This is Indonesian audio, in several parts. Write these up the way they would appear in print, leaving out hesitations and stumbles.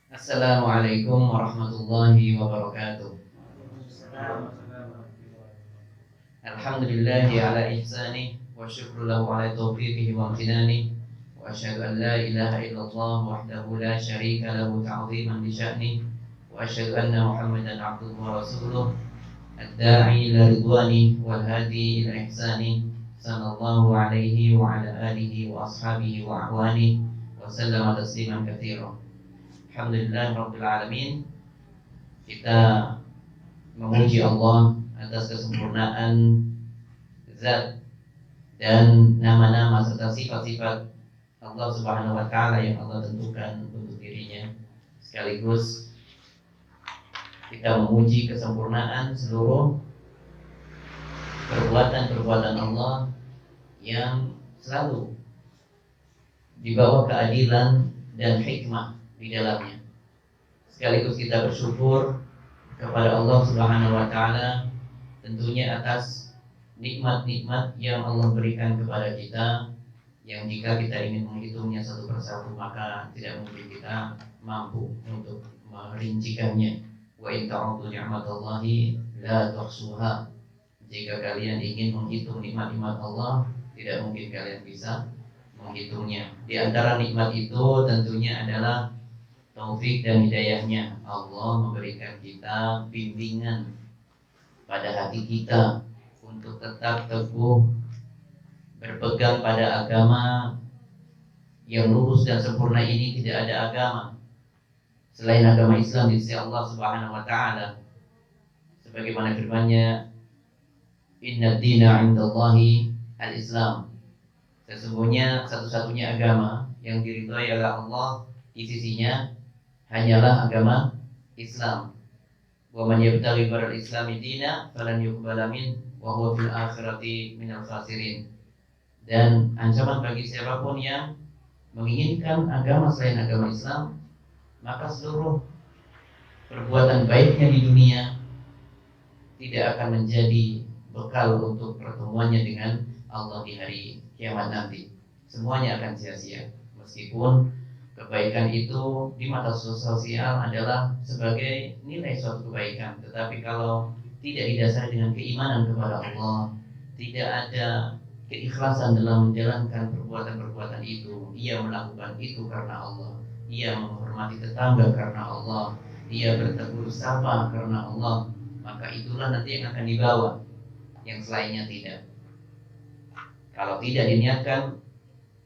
Assalamualaikum warahmatullahi wabarakatuh. Alhamdulillahi ala ihsani wa syukru lahu ala taufiqihi wa amtinani wa asyhadu an la ilaha illallah wahdahu la syarika lahu ta'ziman li sya'ni wa asyhadu anna Muhammadan abduhu wa rasuluh ad-da'i ila ridwani wal hadi ila ihsani sallallahu alaihi wa ala alihi wa ashabihi wa ahwani wa sallama tasliman katsiran. Alhamdulillah rabbil alamin. Kita memuji Allah atas kesempurnaan zat dan nama-nama serta sifat-sifat Allah Subhanahu wa taala yang Allah tentukan untuk dirinya. Sekaligus kita memuji kesempurnaan seluruh perbuatan-perbuatan Allah yang selalu dibawa keadilan dan hikmah di dalamnya. Sekaligus kita bersyukur kepada Allah Subhanahu wa taala tentunya atas nikmat-nikmat yang Allah berikan kepada kita, yang jika kita ingin menghitungnya satu persatu maka tidak mungkin kita mampu untuk merincikannya. Wa in ta'uddu ni'matallahi la tuhsuha. Jika kalian ingin menghitung nikmat-nikmat Allah, tidak mungkin kalian bisa menghitungnya. Di antara nikmat itu tentunya adalah taufik dan hidayahnya. Allah memberikan kita bimbingan pada hati kita untuk tetap teguh berpegang pada agama yang lurus dan sempurna ini. Tidak ada agama selain agama Islam di sisi Allah Subhanahu wa taala. Sebagaimana firman-Nya, "Inna dina 'indallahi al-Islam." Sesungguhnya satu-satunya agama yang diridhai oleh Allah di sisinya hanyalah agama Islam. Wa man yabtaghi ghaira al-islami dina falan yuqbala min wa huwa fil akhirati minal khasirin. Dan ancaman bagi siapapun yang menginginkan agama selain agama Islam, maka seluruh perbuatan baiknya di dunia tidak akan menjadi bekal untuk pertemuannya dengan Allah di hari kiamat nanti. Semuanya akan sia-sia. Meskipun kebaikan itu di mata sosial adalah sebagai nilai suatu kebaikan, tetapi kalau tidak didasari dengan keimanan kepada Allah, tidak ada keikhlasan dalam menjalankan perbuatan-perbuatan itu, ia melakukan itu karena Allah, ia menghormati tetangga karena Allah, ia bertegur sapa karena Allah, maka itulah nanti yang akan dibawa, yang selainnya tidak. Kalau tidak diniatkan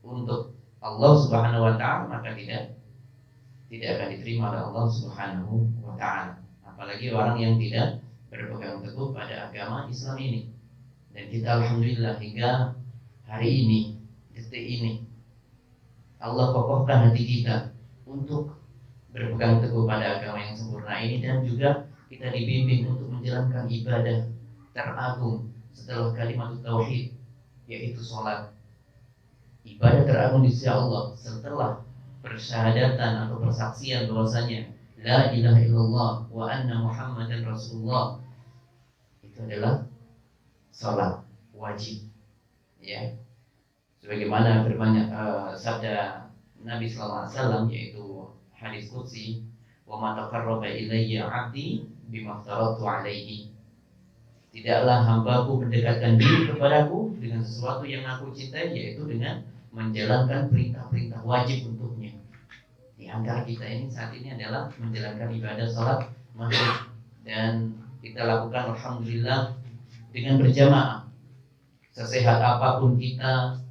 untuk Allah Subhanahu wa taala, maka tidak akan diterima oleh Allah Subhanahu wa taala. Apalagi orang yang tidak berpegang teguh pada agama Islam ini. Dan kita alhamdulillah hingga hari ini, detik ini, Allah kokohkan hati kita untuk berpegang teguh pada agama yang sempurna ini, dan juga kita dibimbing untuk menjalankan ibadah teragung setelah kalimat tauhid, yaitu sholat. Ibadah teragung di sisi Allah setelah persyahadatan atau persaksian bahwasanya la ilaha illallah wa anna muhammadan rasulullah, itu adalah salat wajib, ya. Sebagaimana firman sabda Nabi sallallahu alaihi wasallam, yaitu hadis qudsi, wa ma taqarraba ilayya 'abdi bima aftaratu alaihi. Tidaklah hambaku mendekatkan diri kepadaku dengan sesuatu yang aku cintai, yaitu dengan menjalankan perintah-perintah wajib untuknya. Di antara kita ini saat ini adalah menjalankan ibadah salat maghrib, dan kita lakukan alhamdulillah dengan berjamaah. Sesehat apapun kita,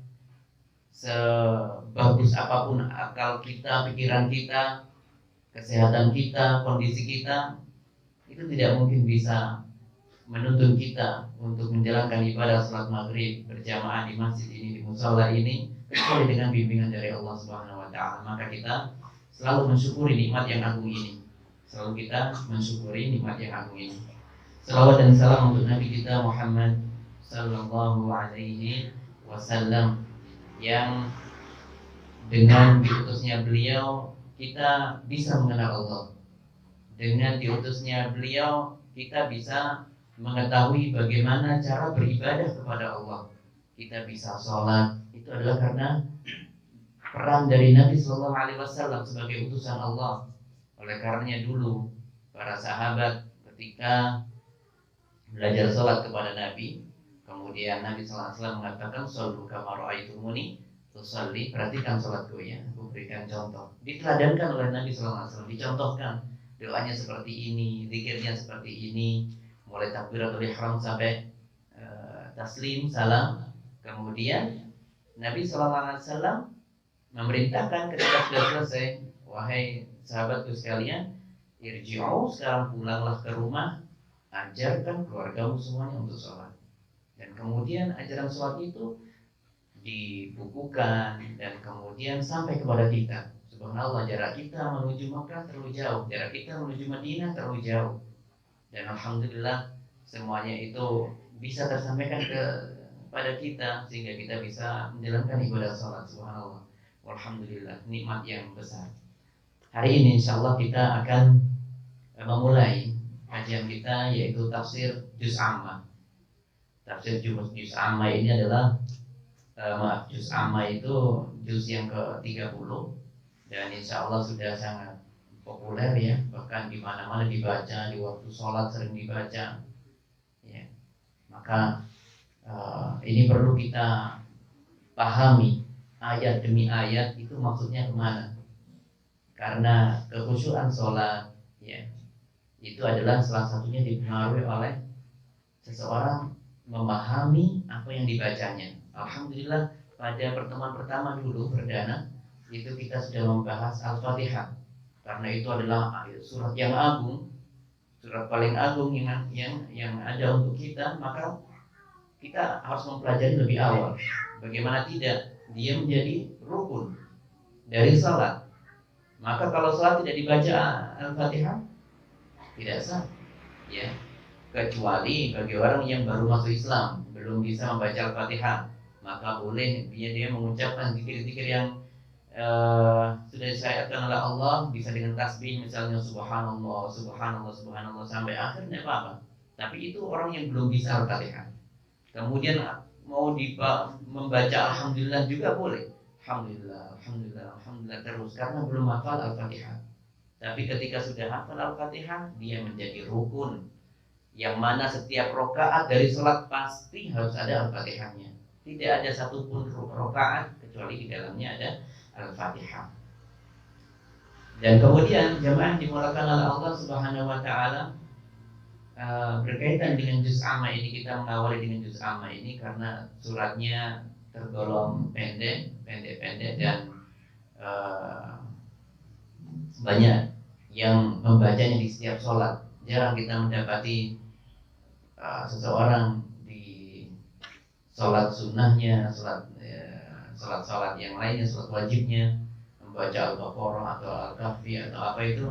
sebagus apapun akal kita, pikiran kita, kesehatan kita, kondisi kita, itu tidak mungkin bisa menuntun kita untuk menjalankan ibadah salat maghrib berjamaah di masjid ini, di musala ini, kecuali dengan bimbingan dari Allah Subhanahu wa taala. Maka kita selalu mensyukuri nikmat yang agung ini. Selalu kita mensyukuri nikmat yang agung ini. Salawat dan salam untuk Nabi kita Muhammad sallallahu alaihi wasallam, yang dengan diutusnya beliau kita bisa mengenal Allah. Dengan diutusnya beliau kita bisa mengetahui bagaimana cara beribadah kepada Allah. Kita bisa sholat, itu adalah karena peran dari Nabi Sallallahu Alaihi Wasallam sebagai utusan Allah. Oleh karenanya dulu para sahabat ketika belajar sholat kepada Nabi, kemudian Nabi SAW mengatakan shollu kama ra'aitumuni usolli, perhatikan sholatku ya, aku berikan contoh. Diteladankan oleh Nabi SAW, dicontohkan doanya seperti ini, zikirnya seperti ini, mulai takbiratul ihram sampai taslim, salam. Kemudian Nabi SAW memerintahkan ketika sudah selesai, wahai sahabatku sekalian, irji'u, sekarang pulanglah ke rumah, ajarkan keluargamu semuanya untuk sholat. Dan kemudian ajaran sholat itu dibukukan dan kemudian sampai kepada kita. Subhanallah, jarak kita menuju Makkah terlalu jauh, jarak kita menuju Madinah terlalu jauh. Dan alhamdulillah semuanya itu bisa tersampaikan kepada kita sehingga kita bisa menjalankan ibadah sholat. Subhanallah, alhamdulillah, nikmat yang besar. Hari ini insya Allah kita akan memulai kajian kita, yaitu tafsir Juz Amma. Tafsir Juz Amma ini adalah Juz Amma itu juz yang ke-30 dan insya Allah sudah sangat populer ya, bahkan di mana-mana dibaca, di waktu sholat sering dibaca ya. Maka ini perlu kita pahami ayat demi ayat itu maksudnya kemana, karena kekhusyuan sholat ya, itu adalah salah satunya dipengaruhi oleh seseorang memahami apa yang dibacanya. Alhamdulillah pada pertemuan pertama dulu perdana itu kita sudah membahas Al-Fatihah, karena itu adalah surat yang agung, surat paling agung yang ada untuk kita. Maka kita harus mempelajari lebih awal bagaimana tidak dia menjadi rukun dari salat. Maka kalau salat tidak dibaca Al-Fatihah tidak sah ya, kecuali bagi orang yang baru masuk Islam belum bisa membaca Al-Fatihah, maka boleh dia mengucapkan zikir-zikir yang sudah disyariatkan oleh Allah, bisa dengan tasbih misalnya subhanallah, subhanallah, subhanallah sampai akhirnya apa-apa. Tapi itu orang yang belum bisa Al-Fatihah. Kemudian mau membaca alhamdulillah juga boleh. Alhamdulillah, alhamdulillah, alhamdulillah terus karena belum hafal Al-Fatihah. Tapi ketika sudah hafal Al-Fatihah, dia menjadi rukun, yang mana setiap rokaat dari sholat pasti harus ada Al-Fatihahnya. Tidak ada satupun rokaat kecuali di dalamnya ada Al-Fatihah. Dan kemudian jamaah dimulakan oleh Allah Subhanahu Wa Taala berkaitan dengan Juz Amma ini. Kita mengawali dengan Juz Amma ini karena suratnya tergolong pendek dan banyak yang membacanya di setiap sholat. Jarang kita mendapati seseorang di sholat sunnahnya, sholat yang lainnya, sholat wajibnya membaca Al-Baqarah atau Al-Kahfi atau apa itu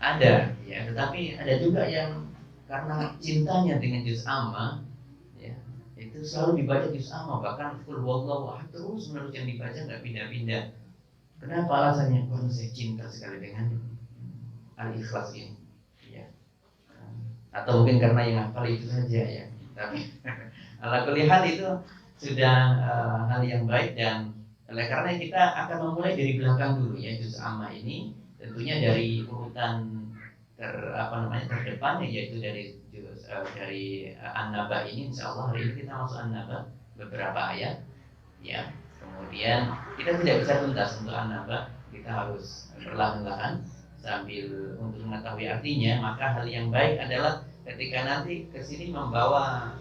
ada ya. Tetapi ada juga yang karena cintanya dengan Juz Amma ya, itu selalu dibaca Juz Amma, bahkan Qul Huwallahu Ahad terus menerus yang dibaca, nggak pindah-pindah. Kenapa alasannya? Karena saya cinta sekali dengan Al-Ikhlas ini ya. Atau mungkin karena yang hafal itu saja ya. Tapi ala kulli hal itu sudah hal yang baik, dan oleh karena kita akan memulai dari belakang dulu ya. Juz Amma ini tentunya dari urutan terdepannya, yaitu dari An-Naba ini. Insyaallah hari ini kita masuk An-Naba beberapa ayat ya. Kemudian kita tidak bisa tuntas untuk An-Naba, kita harus perlahan-lahan sambil untuk mengetahui artinya. Maka hal yang baik adalah ketika nanti kesini membawa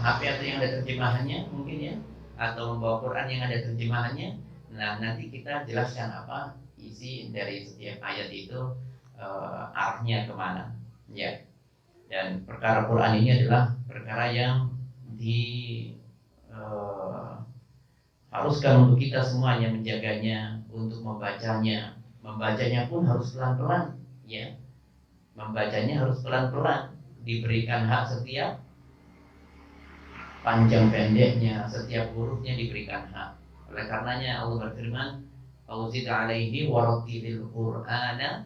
HP atau yang ada terjemahannya mungkin ya, atau membawa Quran yang ada terjemahannya. Nah nanti kita jelaskan apa isi dari setiap ayat itu, arahnya kemana ya. Dan perkara Quran ini adalah perkara yang haruskan untuk kita semuanya menjaganya, untuk membacanya. Membacanya pun harus pelan-pelan ya. Membacanya harus pelan-pelan, diberikan hak setiap panjang pendeknya, setiap hurufnya diberikan hak. Oleh karenanya Allah berfirman, "Auzid 'alaihi warattilil Qur'ana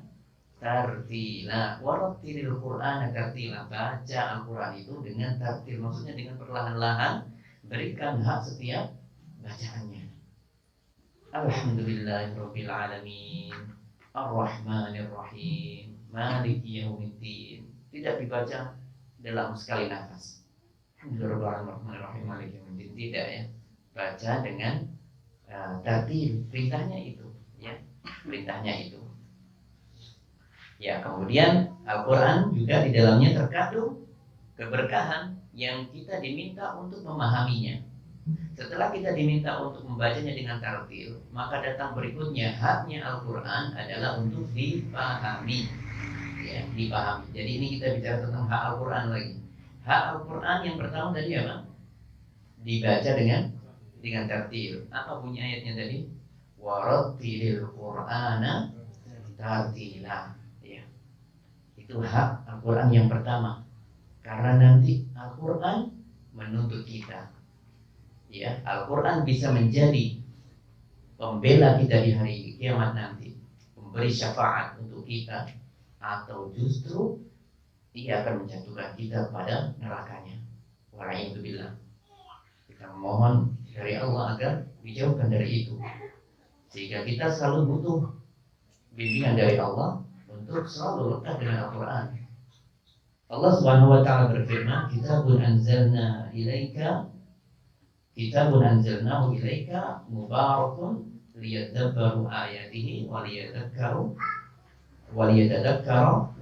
tartila." Warattilil Qur'ana tartila. Baca Al-Qur'an itu dengan tartil, maksudnya dengan perlahan-lahan, berikan hak setiap bacaannya. Alhamdulillahirabbil alamin. Ar-Rahmanir Rahim, Maliki Yaumiddin. Tidak dibaca dalam sekali nafas. Alhamdulillahirrahmanirrahim, Maliki Yaumiddin. Tidak ya. Baca dengan tertil. Perintahnya itu, ya. Perintahnya itu. Ya, kemudian Al-Quran juga di dalamnya terkandung keberkahan yang kita diminta untuk memahaminya. Setelah kita diminta untuk membacanya dengan tartil, maka datang berikutnya haknya Al-Quran adalah untuk dipahami, ya, dipahami. Jadi ini kita bicara tentang hak Al-Quran lagi. Hak Al-Quran yang pertama tadi apa? Dibaca dengan tartil. Apa bunyi ayatnya tadi? Warattilil Qur'ana tartila. Ya. Itu hak Al-Quran yang pertama. Karena nanti Al-Quran menuntut kita. Ya, Al-Quran bisa menjadi pembela kita di hari kiamat nanti, memberi syafaat untuk kita, atau justru ia akan menjatuhkan kita pada nerakanya. Wala'iyatubillah. Kita memohon dari Allah agar dijauhkan dari itu, sehingga kita selalu butuh bimbingan dari Allah untuk selalu lekat dengan Al-Quran. Allah Subhanahu wa taala berfirman, "Kitabun anzalna ilaika Kitabun anzalnahu ilaika mubarakun liyadabbaru ayatihi waliyatadakkaru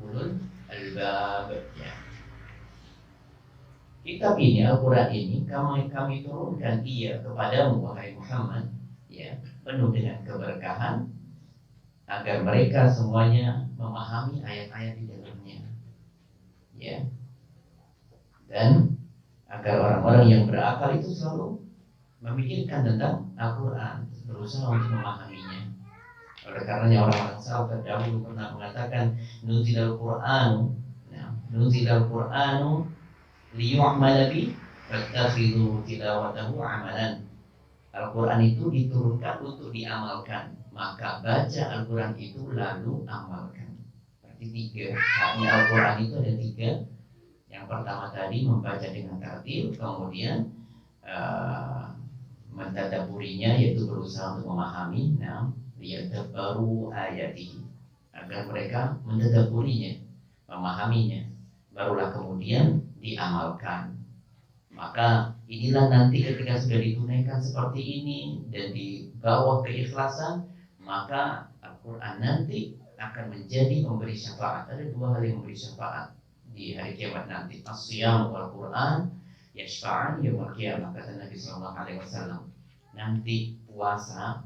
ulul albab." Ya. Kitab ini, Al-Quran ini kami turunkan ia kepadamu wahai Muhammad, ya, penuh dengan keberkahan agar mereka semuanya memahami ayat-ayat di dalamnya, ya, dan agar orang-orang yang berakal itu selalu memikirkan tentang Al-Quran, berusaha untuk memahaminya. Oleh karenanya orang-orang salaf terdahulu pernah mengatakan, nuzilal Qur'anu liyu'mala bi fattakhidhu tilawatahu amalan. Al-Quran itu diturunkan untuk diamalkan, maka baca Al-Quran itu lalu amalkan. Berarti tiga. Haknya Al-Quran itu ada tiga. Yang pertama tadi membaca dengan tartil, kemudian mentadaburinya, yaitu berusaha untuk memahami, liyadabbaru ayatihi, agar mereka mentadaburinya, memahaminya, barulah kemudian diamalkan. Maka inilah nanti ketika sudah ditunaikan seperti ini dan di bawah keikhlasan, maka Al-Quran nanti akan menjadi memberi syafaat. Ada dua hal yang memberi syafaat di hari kiamat nanti. As-siyam wal Quran yashfa'an yaumil qiyamah, kata Nabi sallallahu alaihi wasallam. Nanti puasa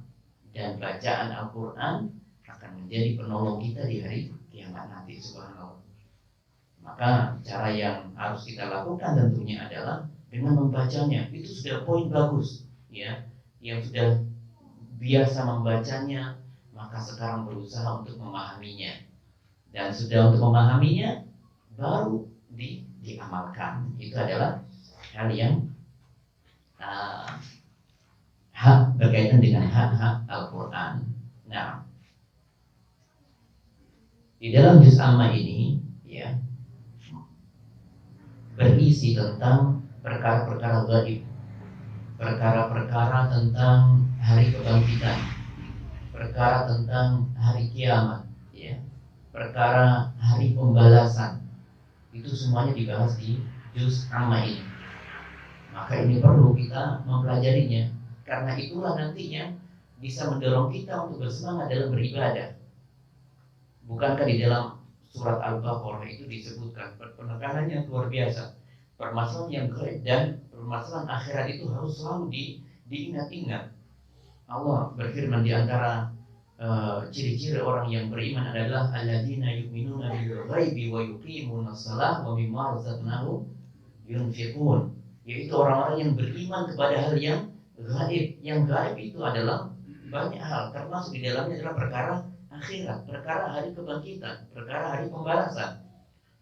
dan bacaan Al-Quran akan menjadi penolong kita di hari kiamat nanti, subhanallah. Maka cara yang harus kita lakukan tentunya adalah dengan membacanya. Itu sudah poin bagus, ya. Yang sudah biasa membacanya, maka sekarang berusaha untuk memahaminya. Dan sudah untuk memahaminya, baru diamalkan. Itu adalah hal yang hak berkaitan dengan hak-hak Al-Quran. Nah, di dalam juz amma ini, ya, berisi tentang perkara-perkara gaib, perkara-perkara tentang hari kebangkitan, perkara tentang hari kiamat, ya, perkara hari pembalasan. Itu semuanya dibahas di juz amma ini. Maka ini perlu kita mempelajarinya, karena itulah nantinya bisa mendorong kita untuk bersemangat dalam beribadah. Bukankah di dalam surat Al-Baqarah itu disebutkan penekanannya luar biasa, permasalahan yang gaib dan permasalahan akhirat itu harus selalu diingat-ingat. Allah berfirman, di antara ciri-ciri orang yang beriman adalah alladzina yu'minuna bil ghaibi wa yuqimuna shalah wa mimma razaqnahum yunfiqun, yaitu orang-orang yang beriman kepada hal yang gaib. Yang gaib itu adalah banyak hal, termasuk di dalamnya adalah perkara akhirat, perkara hari kebangkitan, perkara hari pembalasan.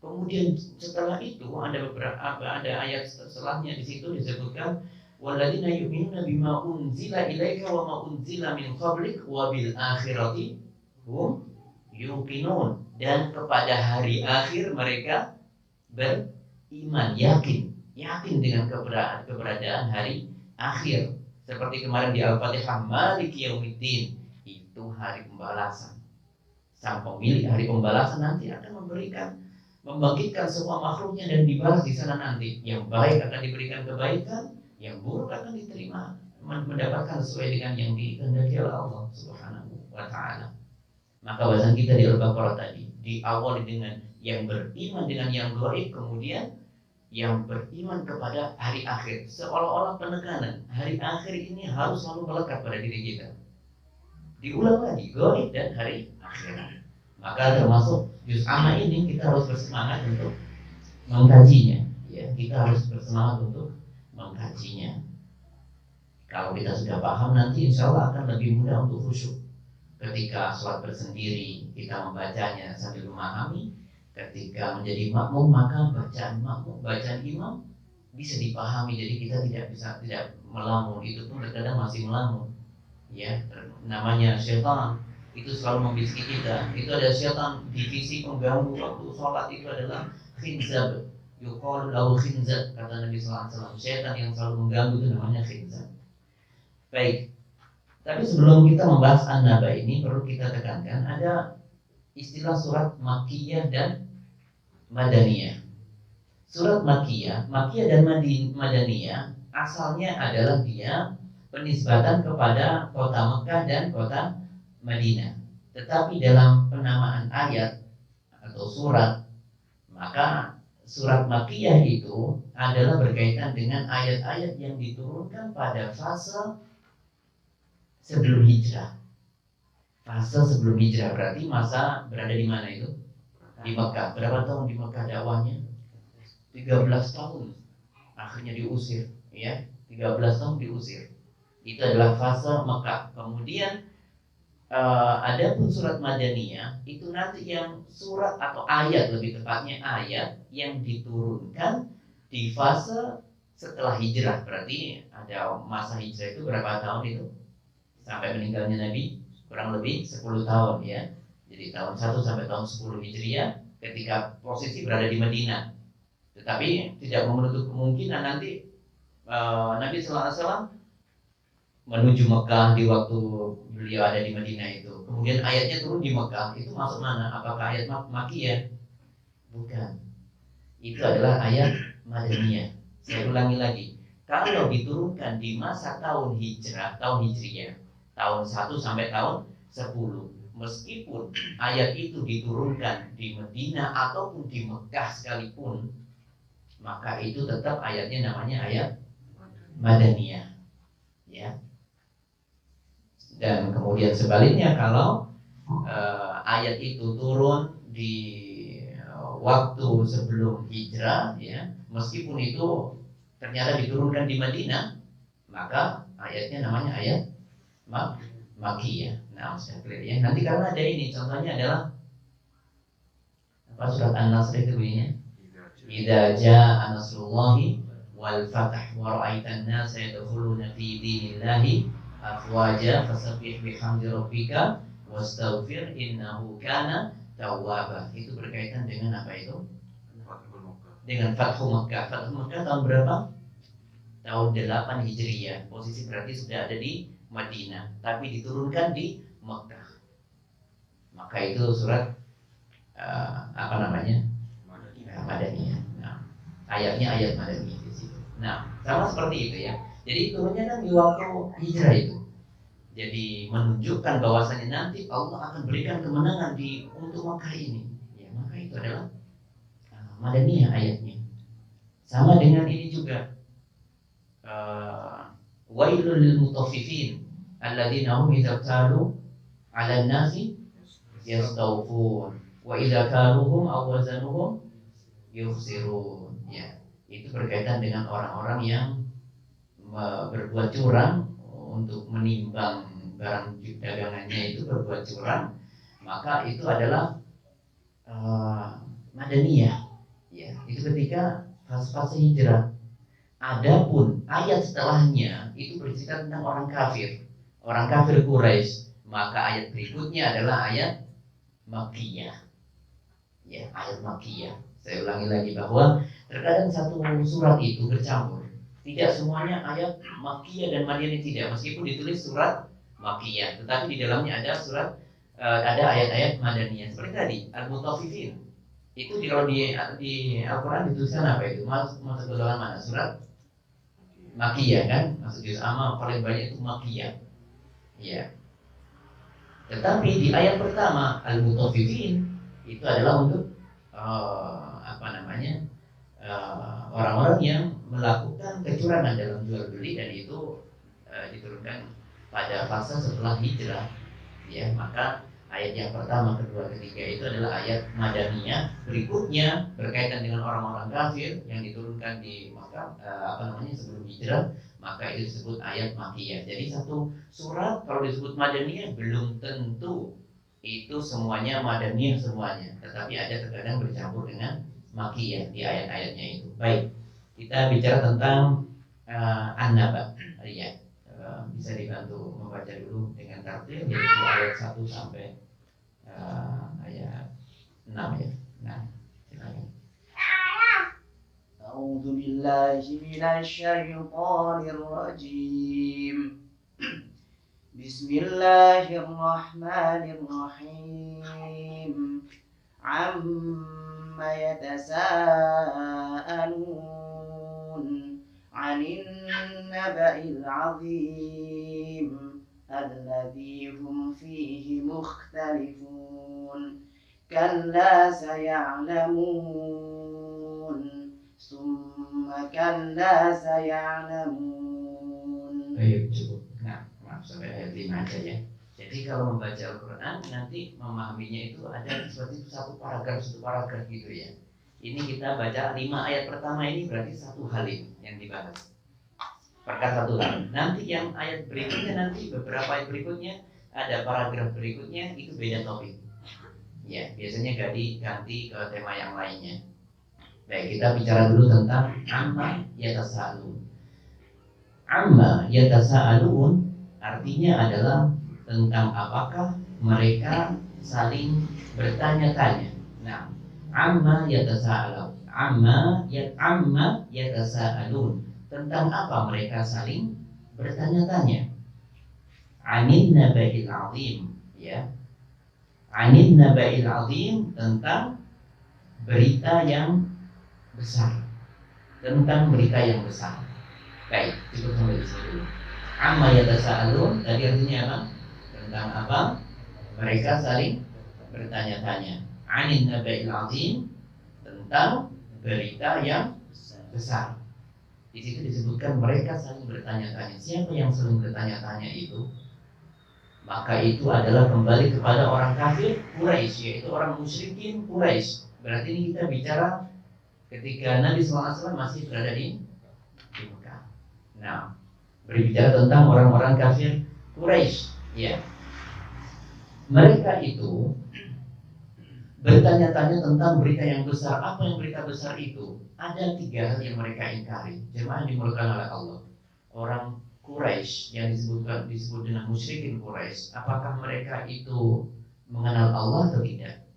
Kemudian setelah itu ada ayat setelahnya, di situ disebutkan walladzina yu'minuna bima unzila ilaika wa ma unzila min qablik wa bil akhirati hum yuqinun, dan kepada hari akhir mereka beriman, yakin dengan keberadaan hari akhir. Seperti kemarin di Al-Fatihah, Maliki Yaumiddin, itu hari pembalasan. Sang pemilik hari pembalasan nanti akan membangkitkan semua makhluknya dan dibalas di sana nanti. Yang baik akan diberikan kebaikan, yang buruk akan diterima, mendapatkan sesuai dengan yang dikehendaki oleh Allah Subhanahu wa taala. Maka bahasan kita di Al-Baqarah tadi diawali dengan yang beriman dengan yang gaib, kemudian yang beriman kepada hari akhir. Seolah-olah penekanan hari akhir ini harus selalu melekat pada diri kita. Diulang lagi gaib dan hari akhir. Maka termasuk juz amma ini kita harus bersemangat untuk mengkajinya. Ya, kita harus bersemangat untuk mengkajinya. Kalau kita sudah paham, nanti insya Allah akan lebih mudah untuk khusyuk. Ketika sholat bersendiri kita membacanya sambil memahami. Ketika menjadi makmum maka bacaan imam bisa dipahami. Jadi kita tidak melamun. Itu pun terkadang masih melamun. Ya, namanya syaitan itu selalu membisiki kita. Itu ada syaitan divisi pengganggu waktu sholat, itu adalah khinzab. Yuqalu lahu khinzab, kata Nabi sallallahu alaihi wasallam. Syaitan yang selalu mengganggu itu namanya khinzab. Baik. Tapi sebelum kita membahas An-Naba ini perlu kita tekankan ada istilah surat Makkiyah dan Madaniyah. Surat Makkiyah dan Madaniyah asalnya adalah dia penisbatan kepada kota Mekah dan kota Madinah. Tetapi dalam penamaan ayat atau surat, maka surat Makkiyah itu adalah berkaitan dengan ayat-ayat yang diturunkan pada fase sebelum hijrah. Fase sebelum hijrah berarti masa berada di mana itu? Di Mekah. Berapa tahun di Mekah dakwahnya? 13 tahun. Akhirnya diusir, ya. 13 tahun diusir. Itu adalah fase Mekah. Kemudian ada pun surat Madaniyah itu nanti yang surat atau ayat, lebih tepatnya ayat yang diturunkan di fase setelah hijrah. Berarti ada masa hijrah itu berapa tahun itu? Sampai meninggalnya Nabi kurang lebih 10 tahun, ya. Jadi tahun 1 sampai tahun 10 Hijriah ketika posisi berada di Madinah. Tetapi tidak menutup kemungkinan nanti Nabi sallallahu alaihi wasallam menuju Mekah di waktu beliau ada di Madinah itu. Kemudian ayatnya turun di Mekah. Itu masuk mana? Apakah ayat Makkiyah? Bukan. Itu adalah ayat Madaniyah. Saya ulangi lagi. Kalau diturunkan di masa tahun Hijriah, tahun 1 sampai tahun 10, meskipun ayat itu diturunkan di Madinah ataupun di Mekah sekalipun, maka itu tetap ayatnya namanya ayat Madaniyah, ya. Dan kemudian sebaliknya, kalau ayat itu turun di waktu sebelum hijrah, ya, meskipun itu ternyata diturunkan di Madinah, maka ayatnya namanya ayat Makkiyah. Nah, sudah clear, ya. Nanti karena ada ini, contohnya adalah apa, surat An-Nasr itu bunyinya, idza jaa nasrullahi wal fath wa ra'aitan nasa yadkhuluna fi dinillahi afwaja fasabbih bihamdi rabbika wastaghfir innahu kana tawwaba. Itu berkaitan dengan apa itu? Dengan Fathu Makkah. Fathu Makkah tahun berapa? Tahun 8 Hijriah. Posisi berarti sudah ada di Madinah, tapi diturunkan di Mekah. Maka itu surat apa namanya? Madaniyah. Nah, ayatnya ayat Madaniyah di situ. Nah, sama seperti itu, ya. Jadi turunnya kan di waktu hijrah itu. Jadi menunjukkan bahwasanya nanti Allah akan berikan kemenangan untuk Mekah ini. Ya, maka itu adalah Madaniyah ayatnya. Sama dengan ini juga. Wailul lil mutaffifin alladzina hum idza qalu 'alan nasi yastawfun wa idza kaluhum aw wazanuhum yukhsirun. Ya, itu berkaitan dengan orang-orang yang berbuat curang untuk menimbang barang dagangannya, itu berbuat curang, maka itu adalah Madaniyah, ya. Itu ketika fase hijrah. Adapun ayat setelahnya itu bercerita tentang orang kafir Quraisy, maka ayat berikutnya adalah ayat Makkiyah, ya, ayat Makkiyah. Saya ulangi lagi bahwa terkadang satu surat itu bercampur. Tidak semuanya ayat Makkiyah dan Madaniyah, tidak, meskipun ditulis surat Makkiyah, tetapi di dalamnya ada surat ada ayat-ayat madaniyah seperti tadi al-mutaffifin. Itu kalau di Al-Quran dituliskan apa itu? Masuk ke dalam mana? Surat Makiyah kan? Masuk juz amma paling banyak itu Makiyah. Ya. Tetapi di ayat pertama al-mutaffifin itu adalah untuk orang-orang yang melakukan kecurangan dalam jual beli, dan itu diturunkan pada fase setelah hijrah. Ya, maka ayat yang pertama, kedua, ketiga itu adalah ayat madaniyah. Berikutnya berkaitan dengan orang-orang kafir yang diturunkan di Makkah, sebelum hijrah, maka itu disebut ayat makiyah. Jadi satu surat kalau disebut madaniyah belum tentu itu semuanya madaniyah semuanya, tetapi ada terkadang bercampur dengan makiyah di ayat-ayatnya itu. Baik, kita bicara tentang An-Naba. Ya, bisa dibantu membaca dulu dengan tartil, yaitu ayat 1 sampai ayat 6 ya. Nah, silakan. A'udzu billahi minasyaitonir rajim. Bismillahirrahmanirrahim. Amma yatasaalun 'anil naba'il 'azim alladzi hum fihi mukhtalifun. Kalla saya'lamun, summa kalla saya'lamun. Baik, cukup. Nah, maaf sampai ayat 5 aja ya. Jadi kalau membaca Al-Quran nanti memahaminya itu ada seperti satu paragraf gitu ya. Ini kita baca 5 ayat pertama ini berarti satu hal ini yang dibahas. Perkara satu hal. Nanti yang ayat berikutnya, nanti beberapa ayat berikutnya ada paragraf berikutnya itu beda topik. Ya, biasanya ganti ke tema yang lainnya. Baik, kita bicara dulu tentang amma yatasaalun. Amma yatasaalun artinya adalah tentang apakah mereka saling bertanya-tanya. Nah, amma yatasaalun. Amma yatasaalun. Tentang apa mereka saling bertanya-tanya? Anin naba'il azim, ya. Anin naba'il azim, tentang berita yang besar. Tentang berita yang besar. Baik, cukup sampai di sini dulu. Amma yatasaalun tadi artinya apa? Tentang apa? Mereka saling bertanya-tanya. Anin naba'il azim, tentang berita yang besar. Di situ disebutkan mereka saling bertanya-tanya. Siapa yang saling bertanya-tanya itu? Maka itu adalah kembali kepada orang kafir Quraisy, yaitu orang musyrikin Quraisy. Berarti ini kita bicara ketika Nabi SAW masih berada di Mekah. Nah, berbicara tentang orang-orang kafir Quraisy, ya. Mereka itu bertanya-tanya tentang berita yang besar. Apa yang berita besar itu? Ada 3 hal yang mereka ingkari. Jemaah dimulakan oleh Allah. Orang Quraisy yang disebut dengan musyrikin Quraisy, apakah mereka itu mengenal Allah atau tidak?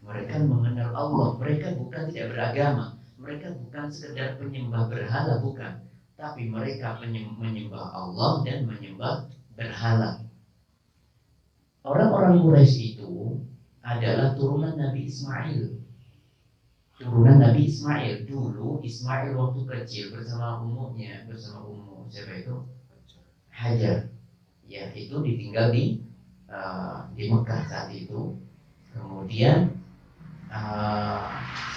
Mereka mengenal Allah. Mereka bukan tidak beragama. Mereka bukan sekedar penyembah berhala, bukan. Tapi mereka menyembah Allah dan menyembah berhala. Orang-orang Quraisy itu adalah turunan Nabi Ismail. Turunan Nabi Ismail. Dulu Ismail waktu kecil bersama ummunya, bersama ummu siapa itu? Hajar. Ya, itu ditinggal di Mekah saat itu. Kemudian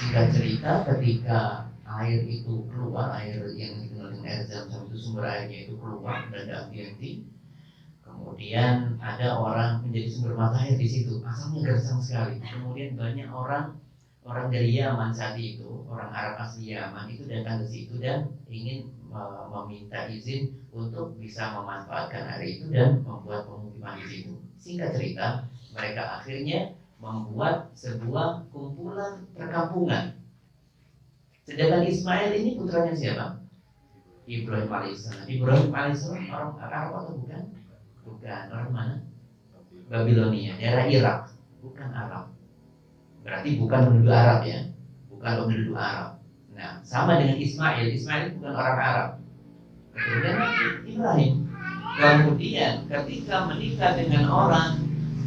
singkat cerita, ketika air itu keluar, air yang dikenal dengan air Zam-Zam itu, sumber airnya itu keluar dan ganti. Kemudian ada orang menjadi sumber mata air di situ, asalnya gersang sekali. Kemudian banyak orang dari Yaman saat itu, orang Arab asli Yaman itu datang ke situ dan ingin meminta izin untuk bisa memanfaatkan air itu dan membuat pemukiman di situ. Singkat cerita, mereka akhirnya membuat sebuah kumpulan perkampungan. Sedangkan Ismail ini putranya siapa? Ibrahim alaihissalam. Ibrahim alaihissalam orang Arab atau bukan? Bukan. Orang mana? Babilonia, daerah Irak. Bukan Arab. Berarti bukan penduduk Arab ya. Bukan penduduk Arab. Nah, sama dengan Ismail. Ismail bukan orang Arab. Kemudian Ibrahim. Kemudian ketika menikah dengan orang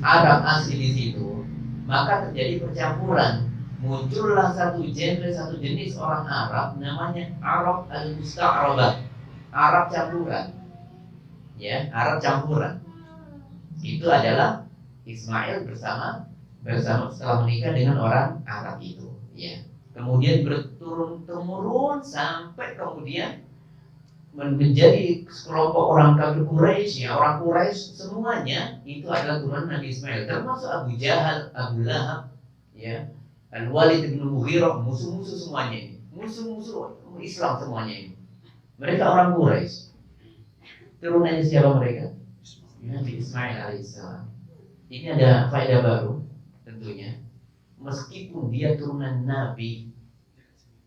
Arab asli di situ, maka terjadi percampuran. Muncullah satu genre, satu jenis orang Arab namanya Arab al-Musta'rabah, Arab campuran. Ya, Arab campuran. Itu adalah Ismail bersama setelah menikah dengan orang Arab itu, ya. Kemudian berturun temurun sampai kemudian menjadi sekelompok orang kafir Quraisy, ya, orang Quraisy semuanya itu adalah turunan Nabi Ismail, termasuk Abu Jahal, Abu Lahab, ya, Al-Walid bin Mughirah, musuh-musuh semuanya ini, musuh-musuh Islam semuanya ini. Mereka orang Quraisy. Turunannya siapa mereka? Nabi Ismail alaihissalam. Ini ada faedah baru tentunya. Meskipun dia turunan Nabi,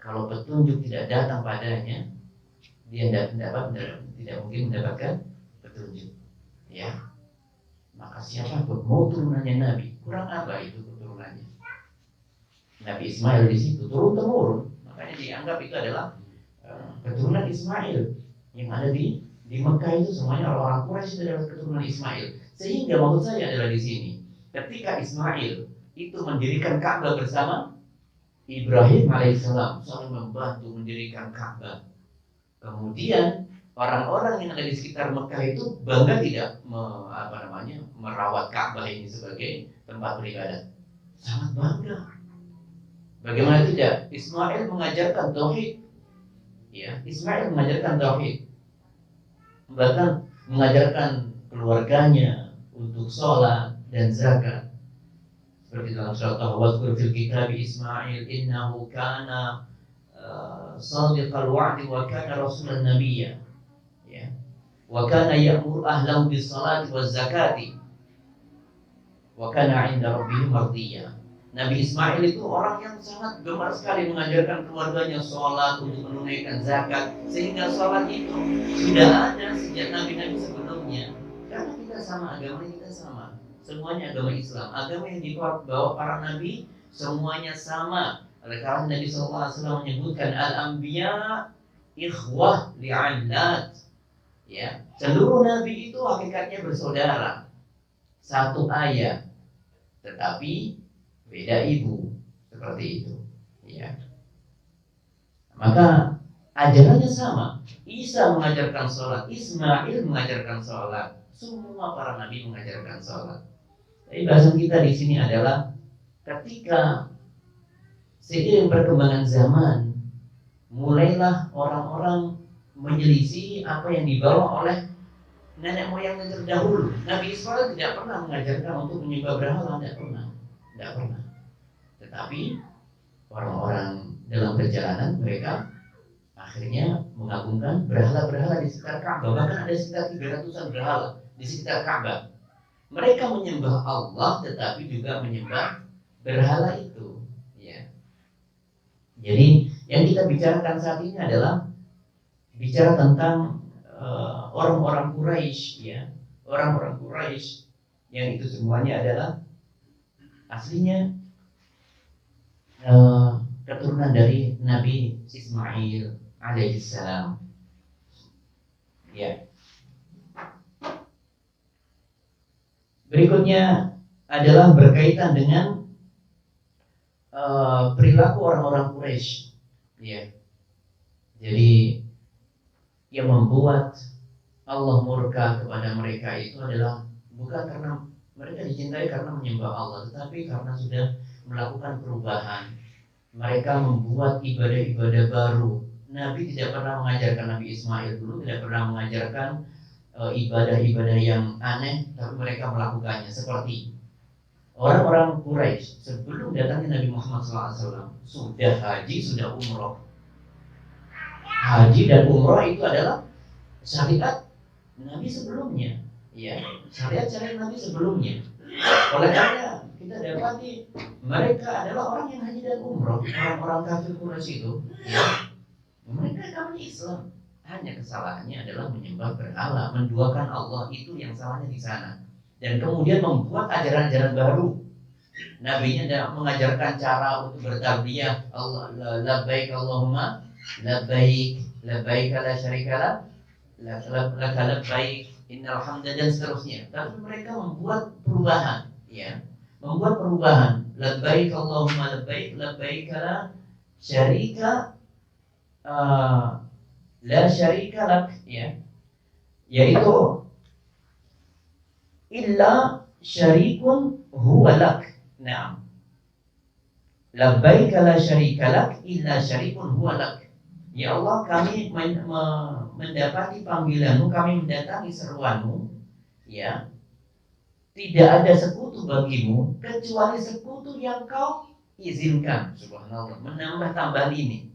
kalau petunjuk tidak datang padanya, dia tidak mungkin mendapatkan petunjuk. Ya, maka siapapun mau turunannya Nabi, kurang apa itu keturunannya? Nabi Ismail di situ turun temurun, makanya dianggap itu adalah keturunan Ismail yang ada di Mekah itu semuanya orang-orang Quraisy itu adalah keturunan Ismail. Sehingga maksud saya adalah di sini, ketika Ismail itu mendirikan Ka'bah bersama Ibrahim alaihissalam, saling membantu mendirikan Ka'bah. Kemudian orang-orang yang ada di sekitar Mekah itu bangga tidak merawat Ka'bah ini sebagai tempat beribadah. Sangat bangga. Bagaimana tidak? Ismail mengajarkan tauhid. Ya, Ismail mengajarkan tauhid. Bahkan mengajarkan keluarganya untuk sholat dan zakat. Seperti dalam surat Al-Wazkur fil kitab Ismail innahu kana sadiqal wa'di wa kana rasulan nabiyya, ya, wa kana ya'muru ahlahu bis salati waz zakati wa kana 'inda rabbih mardiyya. Nabi Ismail itu orang yang sangat gemar sekali mengajarkan keluarganya sholat untuk menunaikan zakat, sehingga sholat itu sudah ada sejak nabi-nabi sebelumnya. Karena kita sama, agama kita sama, semuanya agama Islam, agama yang dibawa para nabi semuanya sama. Oleh karena Nabi SAW menyebutkan al-anbiya ikhwah li'allat, ya, seluruh nabi itu hakikatnya bersaudara, satu ayah tetapi beda ibu, seperti itu, ya. Maka ajarannya sama. Isa mengajarkan sholat, Ismail mengajarkan sholat, semua para nabi mengajarkan sholat. Tapi bahasan kita di sini adalah ketika seiring perkembangan zaman, mulailah orang-orang menyelisih apa yang dibawa oleh nenek moyang yang terdahulu. Nabi Ismail tidak pernah mengajarkan untuk menyembah berhala, tidak pernah. Tetapi orang-orang dalam perjalanan mereka akhirnya mengagungkan berhala-berhala di sekitar Ka'bah. Bahkan ada sekitar 300-an berhala di sekitar Ka'bah. Mereka menyembah Allah tetapi juga menyembah berhala itu, ya. Jadi yang kita bicarakan saat ini adalah bicara tentang orang-orang Quraisy, ya. Orang-orang Quraisy yang itu semuanya adalah aslinya keturunan dari Nabi Ismail alaihissalam, ya. Berikutnya adalah berkaitan dengan perilaku orang-orang Quraisy, ya. Jadi yang membuat Allah murka kepada mereka itu adalah bukan karena mereka dicintai karena menyembah Allah, tetapi karena sudah melakukan perubahan. Mereka membuat ibadah-ibadah baru. Nabi tidak pernah mengajarkan, Nabi Ismail dulu tidak pernah mengajarkan ibadah-ibadah yang aneh, tapi mereka melakukannya. Seperti orang-orang Quraisy sebelum datangnya Nabi Muhammad SAW sudah haji, sudah umroh. Haji dan umroh itu adalah syariat Nabi sebelumnya, ya, syariat Nabi sebelumnya. Oleh karena kita dapati mereka adalah orang yang haji dan umroh, orang-orang kafir Quraisy itu, ya, mereka agama Islam. Hanya kesalahannya adalah menyembah berhala, menduakan Allah, itu yang salahnya di sana. Dan kemudian membuat ajaran-ajaran baru. Nabinya mengajarkan cara untuk bertarbiyah, Allah, labbaik Allahumma labbaik, labbaik la syarika lak labbaik innal hamda, dan seterusnya. Tapi mereka membuat perubahan, ya, membuat perubahan. Labbaik Allahumma labbaik, labbaik la syarika la syarika lak, ya, yaitu illa syarikun huwa lak. Naam. Labbaik la syarika lak illa syarikun huwa lak. Ya Allah, kami mendapati panggilanmu, kami mendatangi seruanmu, ya. Tidak ada sekutu bagimu kecuali sekutu yang kau izinkan. Subhanallah, menambah tambahan ini.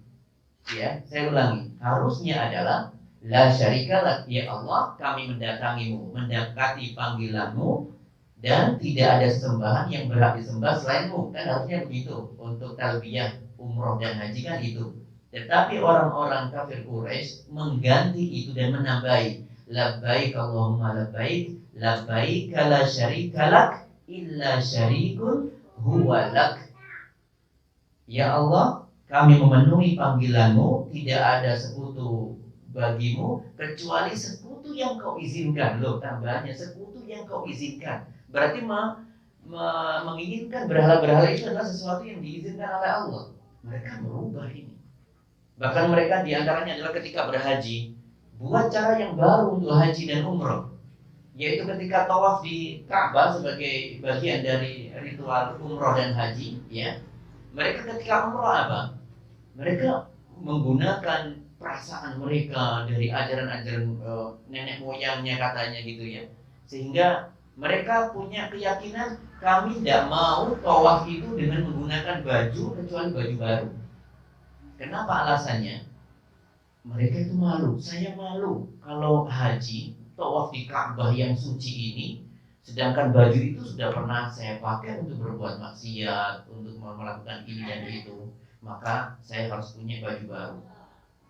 Ya, saya ulangi. Harusnya adalah la syarikalah, ya Allah, kami mendatangimu, mendekati panggilanmu, dan tidak ada sembahan yang berhak disembah selainmu. Kan harusnya begitu untuk talbiyah umroh dan haji kan itu. Tetapi orang-orang kafir Quraisy mengganti itu dan menambahi labbaik Allahumma labbaik, labbaik la syarika lak illa syarikun huwa lak. Ya Allah, kami memenuhi panggilanmu, tidak ada sekutu bagimu kecuali sekutu yang kau izinkan. Loh, tambahannya sekutu yang kau izinkan. Berarti menginginkan berhala-berhala itu adalah sesuatu yang diizinkan oleh Allah. Mereka merubah ini. Bahkan mereka diantaranya adalah ketika berhaji, buat cara yang baru untuk haji dan umroh, yaitu ketika tawaf di Ka'bah sebagai bagian dari ritual umroh dan haji, ya. Mereka ketika umroh apa? Mereka menggunakan perasaan mereka dari ajaran-ajaran nenek moyangnya katanya gitu ya. Sehingga mereka punya keyakinan kami tidak mau tawaf itu dengan menggunakan baju kecuali baju baru. Kenapa alasannya? Mereka itu malu. Saya malu kalau haji tawaf di Ka'bah yang suci ini, sedangkan baju itu sudah pernah saya pakai untuk berbuat maksiat, untuk melakukan ini dan itu. Maka saya harus punya baju baru.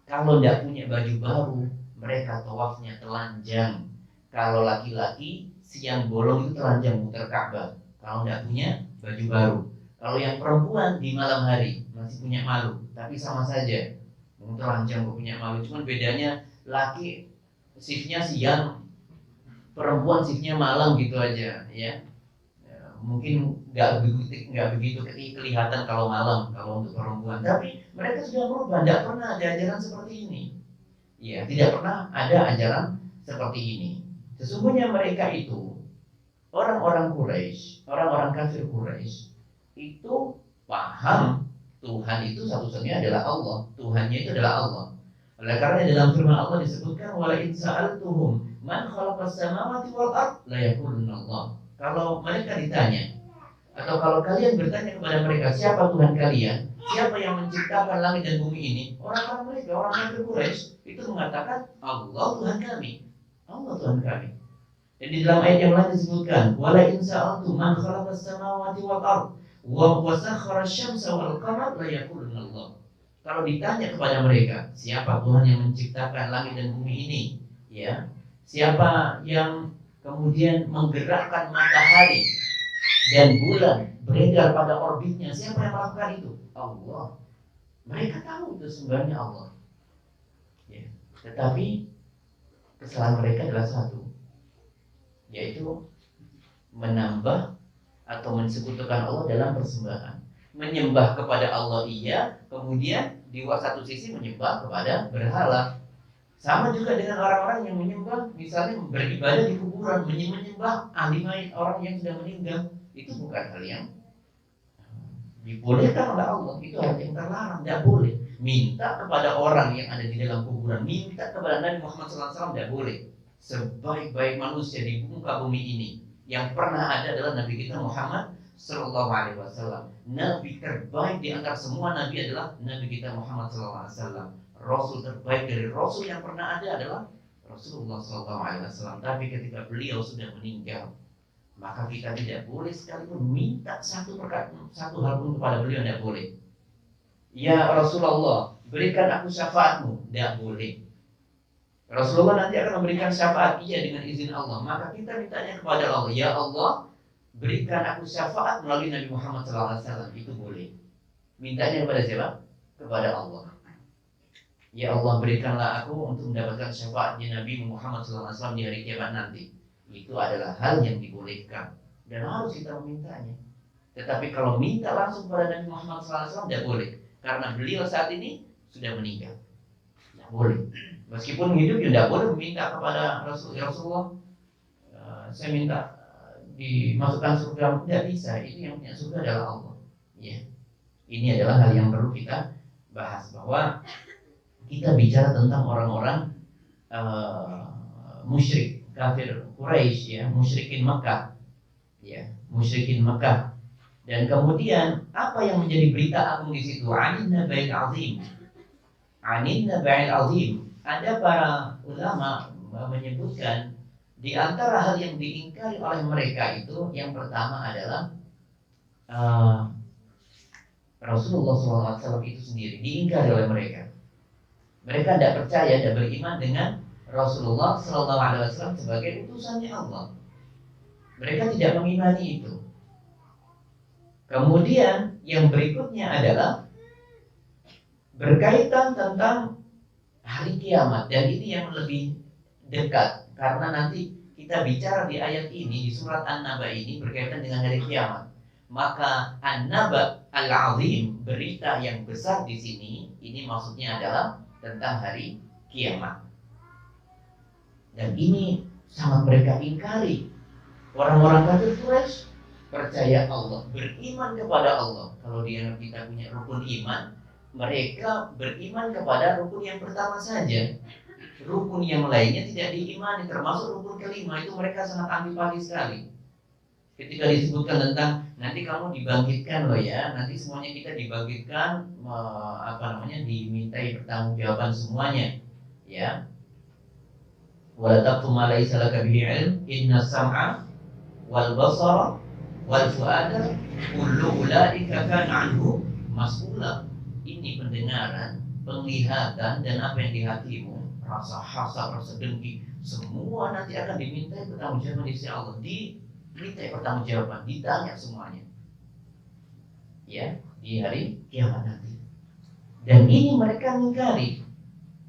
Kalau tidak punya baju baru, mereka tawafnya telanjang. Kalau laki-laki siang bolong itu telanjang muter Ka'bah. Kalau tidak punya baju baru. Kalau yang perempuan di malam hari masih punya malu, tapi sama saja. Telanjang kok punya malu. Cuman bedanya laki shiftnya siang, perempuan shiftnya malam gitu aja, ya. Mungkin nggak begitu kelihatan kalau malam kalau untuk perempuan. Tapi mereka sudah berubah. Tidak pernah ada ajaran seperti ini. Ya, tidak pernah ada ajaran seperti ini. Sesungguhnya mereka itu orang-orang Quraisy, orang-orang kafir Quraisy itu paham Tuhan itu satu-satunya adalah Allah. Tuhannya itu adalah Allah. Oleh karena dalam firman Allah disebutkan wala in sa'altuhum man khalaqas samawati wal ard la yaquluna Allah. Kalau mereka ditanya atau kalau kalian bertanya kepada mereka siapa Tuhan kalian, siapa yang menciptakan langit dan bumi ini, orang-orang mereka, orang kafir Quraisy itu mengatakan Allah Tuhan kami. Allah Tuhan kami. Dan di dalam ayat yang lain disebutkan wala in sa'altum man khalaqas samawati wal ard wa sakhkhara asy-syamsa wal qamara la yaquluna Allah. Kalau ditanya kepada mereka, siapa Tuhan yang menciptakan langit dan bumi ini? Ya. Siapa yang kemudian menggerakkan matahari dan bulan beredar pada orbitnya? Siapa yang melakukan itu? Allah. Mereka tahu itu sembahnya Allah. Ya. Tetapi kesalahan mereka adalah satu, yaitu menambah atau mensekutukan Allah dalam persembahan. Menyembah kepada Allah iya, kemudian di satu sisi menyembah kepada berhala. Sama juga dengan orang-orang yang menyembah, misalnya beribadah di kuburan, menyembah ahli mayit, orang yang sudah meninggal. Itu bukan hal yang dibolehkan oleh Allah. Itu hal yang terlarang, tidak boleh. Minta kepada orang yang ada di dalam kuburan, minta kepada Nabi Muhammad SAW tidak boleh. Sebaik-baik manusia di muka bumi ini yang pernah ada adalah Nabi kita Muhammad Sallallahu Alaihi Wasallam. Nabi terbaik di antara semua nabi adalah Nabi kita Muhammad Sallallahu Alaihi Wasallam. Rasul terbaik dari Rasul yang pernah ada adalah Rasulullah Sallallahu Alaihi Wasallam. Tapi ketika beliau sudah meninggal, maka kita tidak boleh sekalipun minta satu hal pun kepada beliau, tidak boleh. Ya Rasulullah, berikan aku syafaatmu, tidak boleh. Rasulullah nanti akan memberikan syafaat iya dengan izin Allah. Maka kita mintanya kepada Allah, ya Allah, berikan aku syafaat melalui Nabi Muhammad SAW. Itu boleh. Mintanya kepada siapa? Kepada Allah. Ya Allah, berikanlah aku untuk mendapatkan syafaatnya Nabi Muhammad SAW di hari kiamat nanti. Itu adalah hal yang dibolehkan. dan harus kita memintanya. Tetapi kalau minta langsung kepada Nabi Muhammad SAW tidak boleh, karena beliau saat ini sudah meninggal. Tidak boleh. Meskipun hidup ya tidak boleh meminta kepada Rasulullah. Saya minta dimasukkan surga, tidak bisa. Itu yang punya surga adalah Allah. Ya. Ini adalah hal yang perlu kita bahas, bahwa kita bicara tentang orang-orang musyrik, kafir Quraisy, ya, musyrikin Mekah, ya, musyrikin Mekah. Dan kemudian apa yang menjadi berita agung di situ? Anin nabail azim. Anin nabail azim. Ada para ulama menyebutkan di antara hal yang diingkari oleh mereka itu, yang pertama adalah Rasulullah SAW itu sendiri diingkari oleh mereka. Mereka tidak percaya dan beriman dengan Rasulullah SAW sebagai utusannya Allah. Mereka tidak mengimani itu. Kemudian yang berikutnya adalah berkaitan tentang hari kiamat, dan ini yang lebih dekat karena nanti kita bicara di ayat ini, di surat An-Naba ini berkaitan dengan hari kiamat. Maka An-Naba Al-Azim, berita yang besar di sini, ini maksudnya adalah tentang hari kiamat. Dan ini sangat mereka ingkari. Orang-orang kafir Quraisy percaya Allah, beriman kepada Allah. Kalau dianggap kita punya rukun iman, mereka beriman kepada rukun yang pertama saja. Rukun yang lainnya tidak diimani, termasuk rukun kelima. Itu mereka sangat antipati sekali. Ketika disebutkan tentang nanti kamu dibangkitkan loh ya, nanti semuanya kita dibangkitkan, dimintai pertanggungjawaban semuanya, ya. Wala taqfu ma laysa laka bihi ilm, inna sam'a wal basara wal fuada kullu ulaika kana anhu mas'ula. Ini pendengaran, penglihatan, dan apa yang di hatimu, rasa hasad, rasa dengki, semua nanti akan dimintai pertanggungjawaban di sisi Allah. Dimintai pertanggungjawaban, ditanya semuanya, ya, di hari kiamat nanti. Dan ini mereka mengingkari.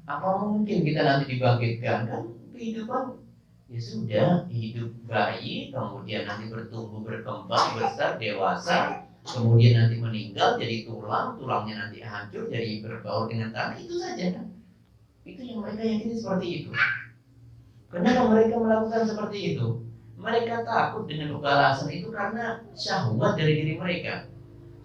Apa mungkin kita nanti dibangkitkan? Kan kehidupan ya sudah, hidup bayi, kemudian nanti bertumbuh, berkembang, besar, dewasa, kemudian nanti meninggal jadi tulang, tulangnya nanti hancur jadi berbaur dengan tanah, itu saja kan. Itu yang mereka yakini seperti itu. Kenapa mereka melakukan seperti itu? Mereka takut dengan pembalasan itu karena syahwat dari diri mereka.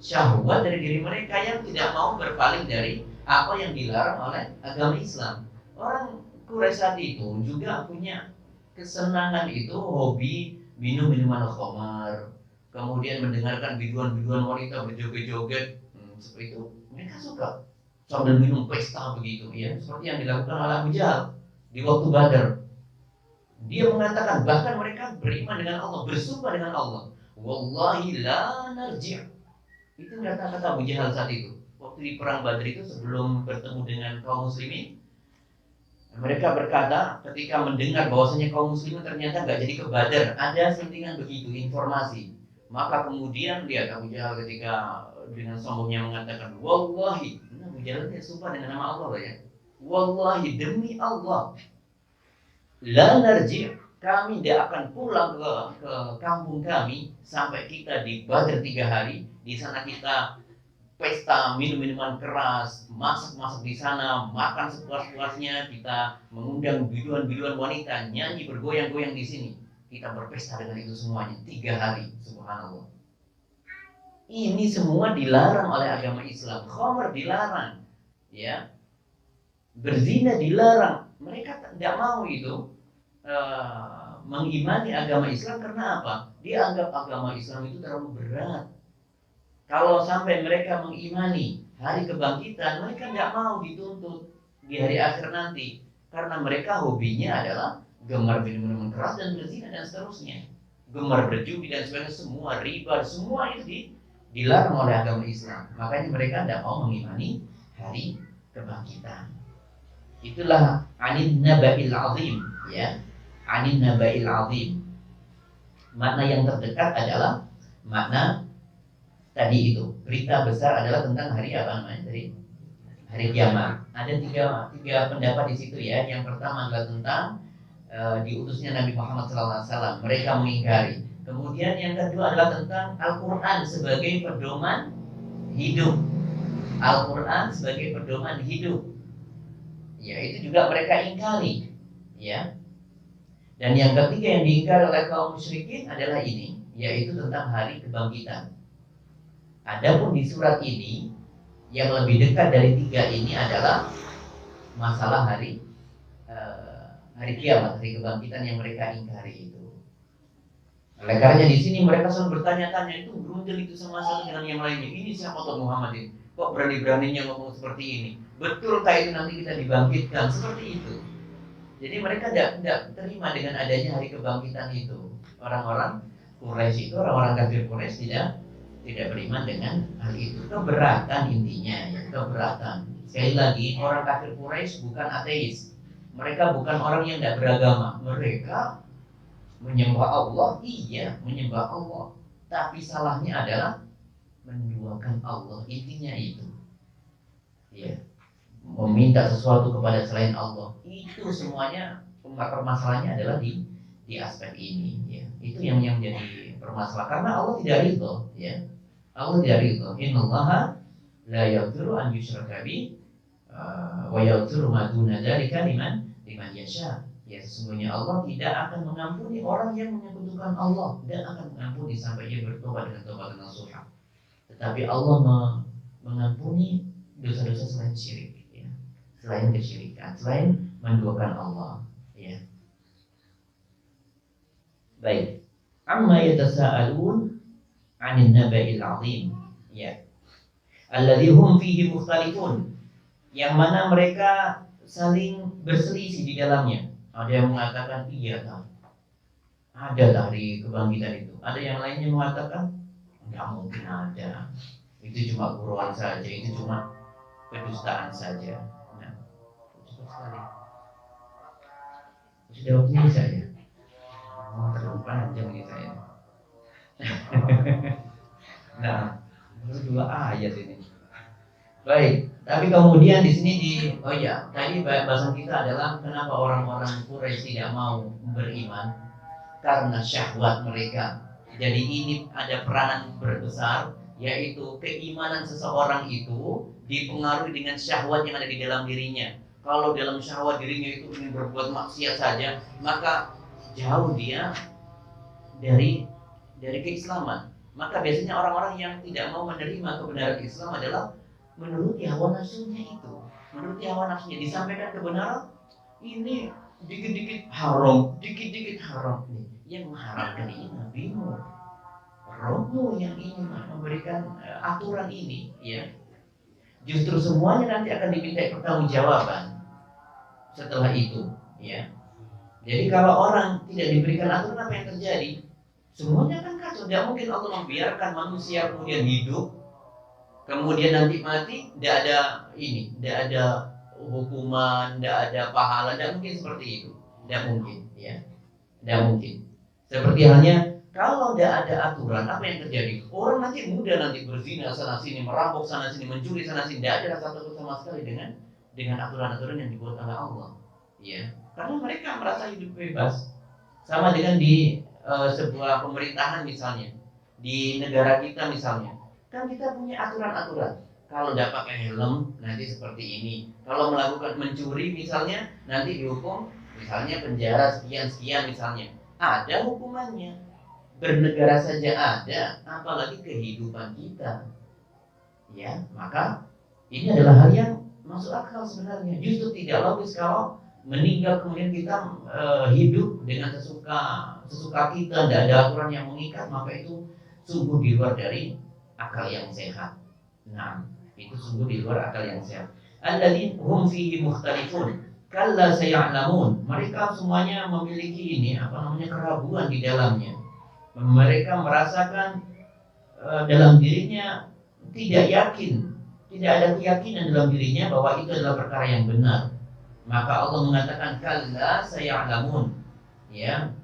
Syahwat dari diri mereka yang tidak mau berpaling dari apa yang dilarang oleh agama Islam. Orang Quraisy saat itu juga punya kesenangan itu, hobi minum minuman khamar, kemudian mendengarkan biduan-biduan wanita berjoget-joget, seperti itu. Mereka suka sambil minum pesta begitu, ya, seperti yang dilakukan oleh Abu Jahal di waktu Badar. Dia mengatakan, bahkan mereka beriman dengan Allah, bersumpah dengan Allah, wallahi la narji'. Itu kata-kata Abu Jahal saat itu. Waktu di perang Badar itu, sebelum bertemu dengan kaum muslimin, mereka berkata ketika mendengar bahwasanya kaum muslimin ternyata nggak jadi ke Badar, ada sentingan begitu informasi. Maka kemudian lihat Abu Jahal ketika dengan sombongnya mengatakan, wallahi, Abu Jahal dia sumpah dengan nama Allah ya, wallahi demi Allah, la narji', kami tidak akan pulang ke kampung kami sampai kita di Badar 3 hari. Di sana kita pesta, minum minuman keras, masak-masak di sana, makan sepuas-puasnya, kita mengundang biduan-biduan wanita, nyanyi bergoyang-goyang di sini. Kita berpesta dengan itu semuanya 3 hari, subhanallah. Ini semua dilarang oleh agama Islam. Khamar dilarang, ya. Berzina dilarang. Mereka tidak mau itu mengimani agama Islam karena apa? Dianggap agama Islam itu terlalu berat. Kalau sampai mereka mengimani hari kebangkitan, mereka tidak mau dituntut di hari akhir nanti. Karena mereka hobinya adalah gemar minum-minuman keras dan berzina dan seterusnya. Gemar berjudi dan sebagainya, semua riba, semua itu dilarang oleh agama Islam. Makanya mereka tidak mau mengimani hari kebangkitan. Itulah anin naba'il azim, ya. Anin naba'il azim. Makna yang terdekat adalah makna tadi itu, berita besar adalah tentang hari apa namanya tadi? Hari kiamat. Ada tiga pendapat di situ ya. Yang pertama adalah tentang diutusnya Nabi Muhammad SAW. Mereka mengingkari. Kemudian yang kedua adalah tentang Al-Quran sebagai pedoman hidup. Al-Quran sebagai pedoman hidup, ya itu juga mereka ingkari, ya. Dan yang ketiga yang diingkari oleh kaum musyrikin adalah ini, yaitu tentang hari kebangkitan. Adapun di surat ini yang lebih dekat dari tiga ini adalah masalah hari kiamat, hari kebangkitan yang mereka ingkari itu. Oleh karena di sini mereka selalu bertanya-tanya, itu berundel itu sama satu dengan yang lainnya. Ini siapa Tuhan Muhammad ini? Kok berani-beraninya ngomong seperti ini? Betulkah itu nanti kita dibangkitkan? Seperti itu. Jadi mereka tidak terima dengan adanya hari kebangkitan itu. Orang-orang Quraisy itu, orang-orang kafir Quraisy tidak beriman dengan hal itu. Keberatan intinya, ya keberatan. Sekali lagi, orang kafir Quraisy bukan ateis. Mereka bukan orang yang tidak beragama. Mereka menyembah Allah, iya menyembah Allah. Tapi salahnya adalah menduakan Allah. Intinya itu, ya, meminta sesuatu kepada selain Allah. Itu semuanya permasalahannya adalah di aspek ini, ya. Itu yang menjadi permasalahan karena Allah tidak ridho, ya. Allah tidak ridho. Innallaha la yaghfiru an yushraka bihi wa yaghfiru ma duna dzalika liman yasha. Ya, sesungguhnya Allah tidak akan mengampuni orang yang menyekutukan Allah, dan akan mengampuni sampai dia bertobat dengan tobat nasuha. Tetapi Allah mengampuni dosa-dosa selain syirik, ya. Selain kesyirikan, selain menduakan Allah, ya. Baik. Amma yatasaalun 'anil naba'il 'azim, ya. Alladzi hum fihi mukhtalifun. Yang mana mereka saling berselisih di dalamnya. Ada yang mengatakan iya tak, ada hari kebangkitan itu. Ada yang lainnya mengatakan nggak mungkin ada. Itu cuma buruan saja, itu cuma kedustaan saja. Nah, cepat sekali. Sudah waktunya saya. Oh, terlalu panjang ini saya. Nah, baru 2 ayat ini. Baik, tapi kemudian di sini tadi bahasan kita adalah kenapa orang-orang Quraisy tidak mau beriman, karena syahwat mereka. Jadi ini ada peranan berbesar, yaitu keimanan seseorang itu dipengaruhi dengan syahwat yang ada di dalam dirinya. Kalau dalam syahwat dirinya itu ingin berbuat maksiat saja, maka jauh dia dari keislaman. Maka biasanya orang-orang yang tidak mau menerima kebenaran Islam adalah menuruti hawa nafsunya itu. Menuruti hawa nafsunya, disampaikan kebenaran, ini dikit-dikit haram, dikit-dikit haram. Yang mengharamkan ini nabimu, Rohmu yang ingin memberikan aturan ini, ya. Justru semuanya nanti akan diminta pertanggungjawaban setelah itu, ya. Jadi kalau orang tidak diberikan aturan, apa yang terjadi? Semuanya kan kacau. Tidak mungkin Allah membiarkan manusia kemudian hidup, kemudian nanti mati, tidak ada hukuman, tidak ada pahala, tidak mungkin seperti itu, tidak mungkin, ya, tidak mungkin. Seperti halnya kalau tidak ada aturan, apa yang terjadi? Orang nanti mudah nanti berzina sana sini, merampok sana sini, mencuri sana sini, tidak ada rasa takut sama sekali dengan aturan-aturan yang dibuat oleh Allah, ya, karena mereka merasa hidup bebas. Sama dengan di sebuah pemerintahan misalnya, di negara kita misalnya. Kan kita punya aturan-aturan. Kalau tidak pakai helm nanti seperti ini. Kalau melakukan mencuri misalnya nanti dihukum misalnya penjara sekian misalnya. Ada hukumannya. Bernegara saja ada, apalagi kehidupan kita. Ya, maka ini adalah hal yang masuk akal sebenarnya. Justru tidak logis kalau meninggal kemudian kita hidup dengan sesuka kita, tidak ada aturan yang mengikat, maka itu sungguh di luar dari akal yang sehat. Nah, itu sungguh di luar akal yang sehat. Alladzina hum fihi mukhtalifun. Kalla saya'lamun. Mereka semuanya memiliki keraguan di dalamnya. Mereka merasakan dalam dirinya tidak yakin, tidak ada keyakinan dalam dirinya bahwa itu adalah perkara yang benar. Maka Allah mengatakan kalla saya'lamun. Ya.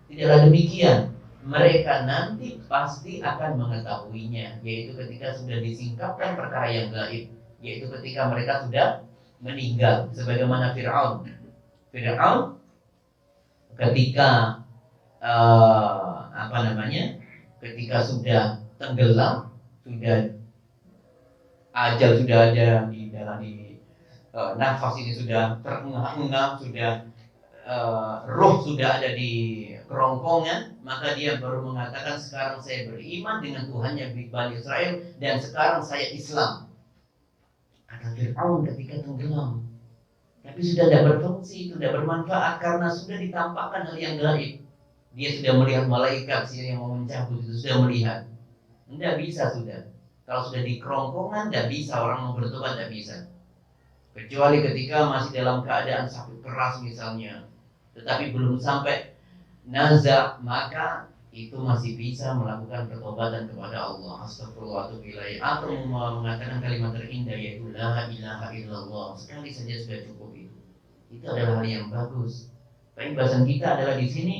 Tidaklah demikian. Mereka nanti pasti akan mengetahuinya, yaitu ketika sudah disingkapkan perkara yang gaib, yaitu ketika mereka sudah meninggal. Sebagaimana Fir'aun ketika apa namanya, ketika sudah tenggelam, sudah ajal sudah ada di dalam nafas ini sudah terengah-engah, sudah roh sudah ada di kerongkongan, maka dia baru mengatakan sekarang saya beriman dengan Tuhan yang Bani Israel dan sekarang saya Islam. Kata Fir'aun ketika tenggelam, tapi sudah tidak berfungsi, tidak bermanfaat karena sudah ditampakkan hal yang gaib. Dia sudah melihat malaikat yang mau mencabut, itu sudah melihat. Tidak bisa sudah. Kalau sudah di kerongkongan, tidak bisa orang mau bertobat, tidak bisa. Kecuali ketika masih dalam keadaan sakit keras misalnya, tetapi belum sampai nazar, maka itu masih bisa melakukan pertobatan kepada Allah. Astagfirullahaladzim. Atau mengatakan kalimat terindah yaitu la ilaha illallah. Sekali saja sudah cukup itu. Itu adalah hal yang bagus. Tapi bahasan kita adalah di sini,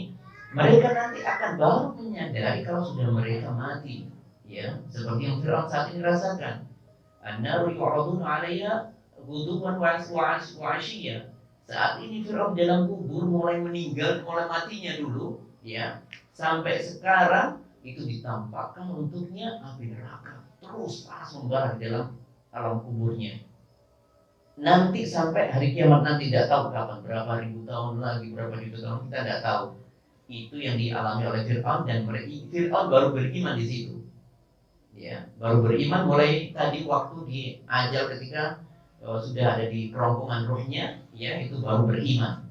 mereka nanti akan baru menyadari kalau sudah mereka mati. Ya, seperti yang Fir'aun saat ini rasakan. An-naru yu'raduna 'alayya ghuduwan wa 'ashiyya. Saat ini Fir'aun dalam kubur, mulai meninggal, mulai matinya dulu, ya, sampai sekarang itu ditampakkan untuknya api neraka terus panas membara di dalam alam kuburnya. Nanti sampai hari kiamat nanti tidak tahu kapan, berapa ribu tahun lagi, berapa juta tahun, kita tidak tahu. Itu yang dialami oleh Fir'aun, dan Fir'aun baru beriman di situ. Ya, baru beriman mulai tadi waktu di ajal ketika sudah ada di kerongkongan rohnya, ya, itu baru beriman.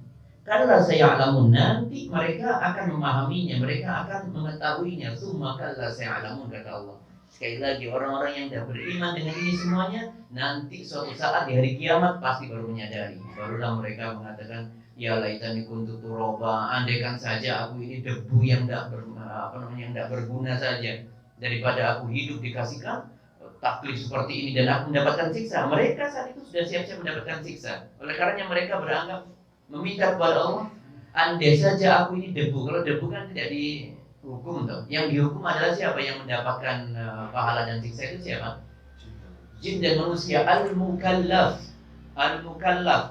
Karena saya alamun, nanti mereka akan memahaminya, mereka akan mengetahuinya. Summa kalla saya alamun, kata Allah. Sekali lagi, orang-orang yang tidak beriman dengan ini semuanya, nanti suatu saat di hari kiamat pasti baru menyadari. Barulah mereka mengatakan, ya laitani kuntu turoba, andaikan saja aku ini debu yang tidak berguna saja, daripada aku hidup dikasihkan taklif seperti ini dan aku mendapatkan siksa. Mereka saat itu sudah siap-siap mendapatkan siksa. Oleh karenanya mereka beranggap meminta kepada Allah, andai saja aku ini debu. Kalau debu kan tidak dihukum toh. Yang dihukum adalah siapa yang mendapatkan pahala dan siksa itu siapa? Jin dan manusia. Al-mukallaf,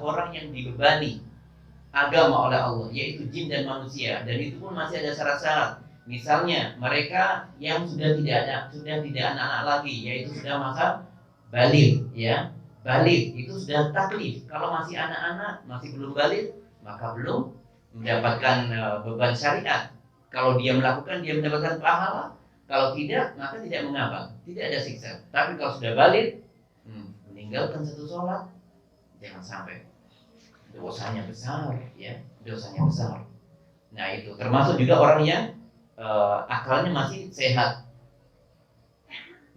orang yang dibebani agama oleh Allah, yaitu jin dan manusia. Dan itu pun masih ada syarat-syarat. Misalnya mereka yang sudah tidak anak-anak lagi, yaitu sudah masa baligh, ya. Baligh itu sudah taklif. Kalau masih anak-anak, masih belum baligh, maka belum mendapatkan beban syariat. Kalau dia melakukan, dia mendapatkan pahala. Kalau tidak, maka tidak mengapa, tidak ada siksa. Tapi kalau sudah baligh, meninggalkan satu sholat, jangan sampai, dosanya besar, ya, dosanya besar. Nah itu termasuk juga orang yang akalnya masih sehat.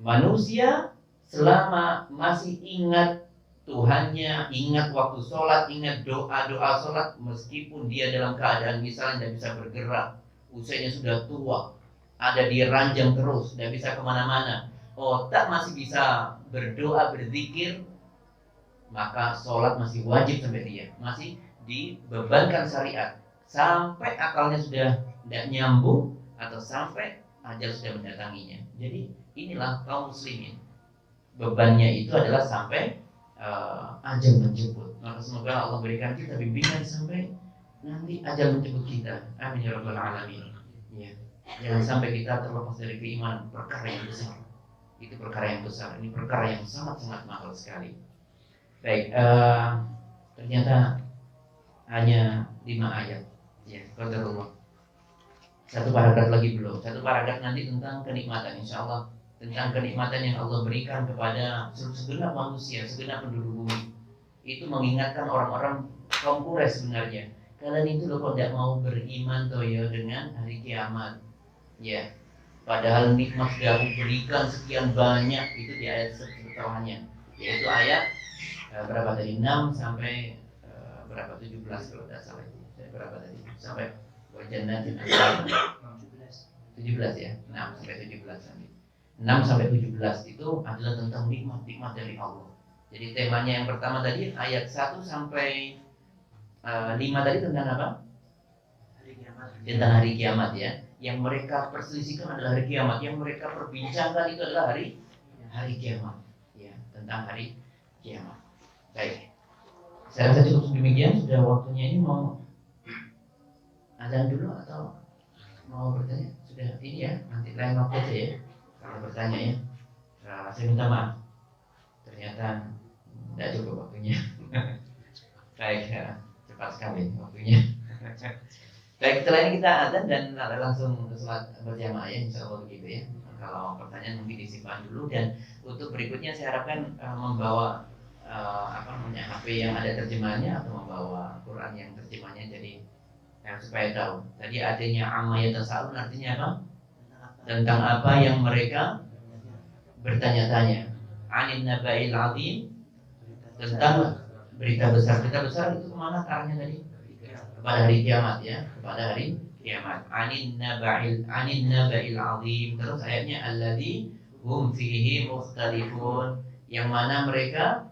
Manusia selama masih ingat Tuhannya, ingat waktu sholat, ingat doa-doa sholat, meskipun dia dalam keadaan misalnya tidak bisa bergerak, usianya sudah tua, ada di ranjang terus, tidak bisa kemana-mana, otak masih bisa berdoa, berzikir, maka sholat masih wajib sampai dia, masih dibebankan syariat sampai akalnya sudah tidak nyambung atau sampai ajal sudah mendatanginya. Jadi inilah kaum muslimin, bebannya itu adalah sampai ajal menjemput. Maka semoga Allah berikan kita bimbingan sampai nanti ajal menjemput kita. Amin ya rabbal alamin. Ya. Jangan sampai kita terlepas dari keimanan, perkara yang besar. Itu perkara yang besar. Ini perkara yang sangat-sangat mahal sekali. Baik, ternyata hanya 5 ayat. Ya, qadarullah. Satu paragraf lagi belum. Satu paragraf nanti tentang kenikmatan, insya Allah, tentang kenikmatan yang Allah berikan kepada segenap manusia, segenap penduduk bumi. Itu mengingatkan orang-orang kaum Quraisy sebenarnya. Kalian itu loh kok tidak mau beriman toh ya dengan hari kiamat. Ya, padahal nikmat sudah aku berikan sekian banyak. Itu di ayat setelahnya, yaitu ayat berapa tadi? 6 sampai berapa? 17 kalau tidak salah. Berapa tadi? Sampai Jannatin 17 ya, 6 sampai 17 nanti. 6 sampai 17 itu adalah tentang nikmat-nikmat dari Allah. Jadi temanya yang pertama tadi ayat 1 sampai 5 tadi tentang apa? Hari kiamat. Tentang hari kiamat ya. Yang mereka perselisihkan adalah hari kiamat. Yang mereka perbincangkan itu adalah hari kiamat. Ya, tentang hari kiamat. Baik. Saya rasa cukup demikian, sudah waktunya ini mau azan dulu atau mau bertanya sudah ini ya, nanti lain waktu aja ya kalau bertanya ya. Saya minta maaf ternyata tidak cukup waktunya. Baik, cepat sekali waktunya. Baik, setelah ini kita azan dan langsung sholat berjamaah ya, insya Allah begitu ya. Kalau pertanyaan mungkin disimpan dulu, dan untuk berikutnya saya harapkan membawa HP yang ada terjemahannya atau membawa Quran yang terjemahannya, jadi supaya tahu. Tadi adanya amma yatasaalun artinya apa? Tentang apa yang mereka bertanya-tanya. Anin naba'il azim, tentang berita besar. Berita besar itu kemana arahnya tadi? Kepada hari kiamat ya, kepada hari kiamat. Anin naba'il azim. Terus ayatnya alladzi hum fihi mukhtalifun, yang mana mereka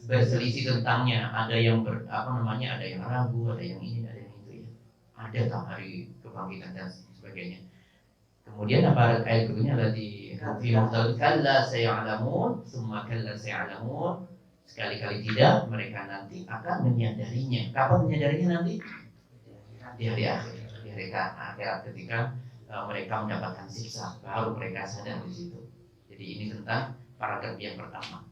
berselisih tentangnya. Ada yang ada yang ragu, ada yang ini, ada yang itu ya. Ada tak hari kebangkitan dan sebagainya. Kemudian apa ayat berikutnya, alladzi hum fihi mukhtalifun kalla sayalamun, summa kalla sayalamun. Sekali-kali tidak, mereka nanti akan menyadarinya. Kapan menyadarinya nanti? Di hari akhir, di hari akhirat, ketika mereka mendapatkan siksa, baru mereka sadar di situ. Jadi ini tentang paragraf yang pertama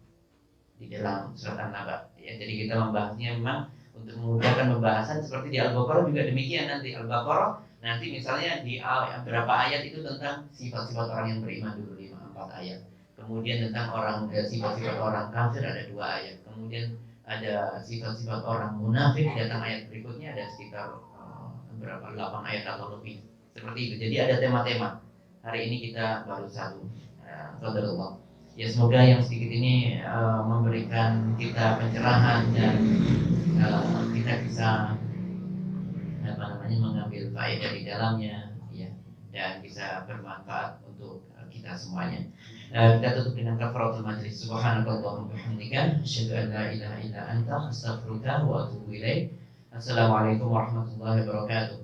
di dalam surat An-Naba. Ya, jadi kita membahasnya memang untuk memudahkan pembahasan, seperti di Al-Baqarah juga demikian. Nanti Al-Baqarah nanti misalnya di beberapa ayat itu tentang sifat-sifat orang yang beriman dulu, 4 ayat. Kemudian tentang sifat-sifat orang kafir ada 2 ayat. Kemudian ada sifat-sifat orang munafik, datang ayat berikutnya ada sekitar 8 ayat atau lebih. Seperti itu. Jadi ada tema-tema. Hari ini kita baru 1. Qadarullah. Ya, semoga yang sedikit ini memberikan kita pencerahan dan kita bisa mengambil faedah di dalamnya ya, dan bisa bermanfaat untuk kita semuanya. Kita tutup dengan kafaratul majlis. Subhanakallahumma wa bihamdika asyhadu an la ilaha illa anta astaghfiruka wa atubu ilaik. Assalamualaikum warahmatullahi wabarakatuh.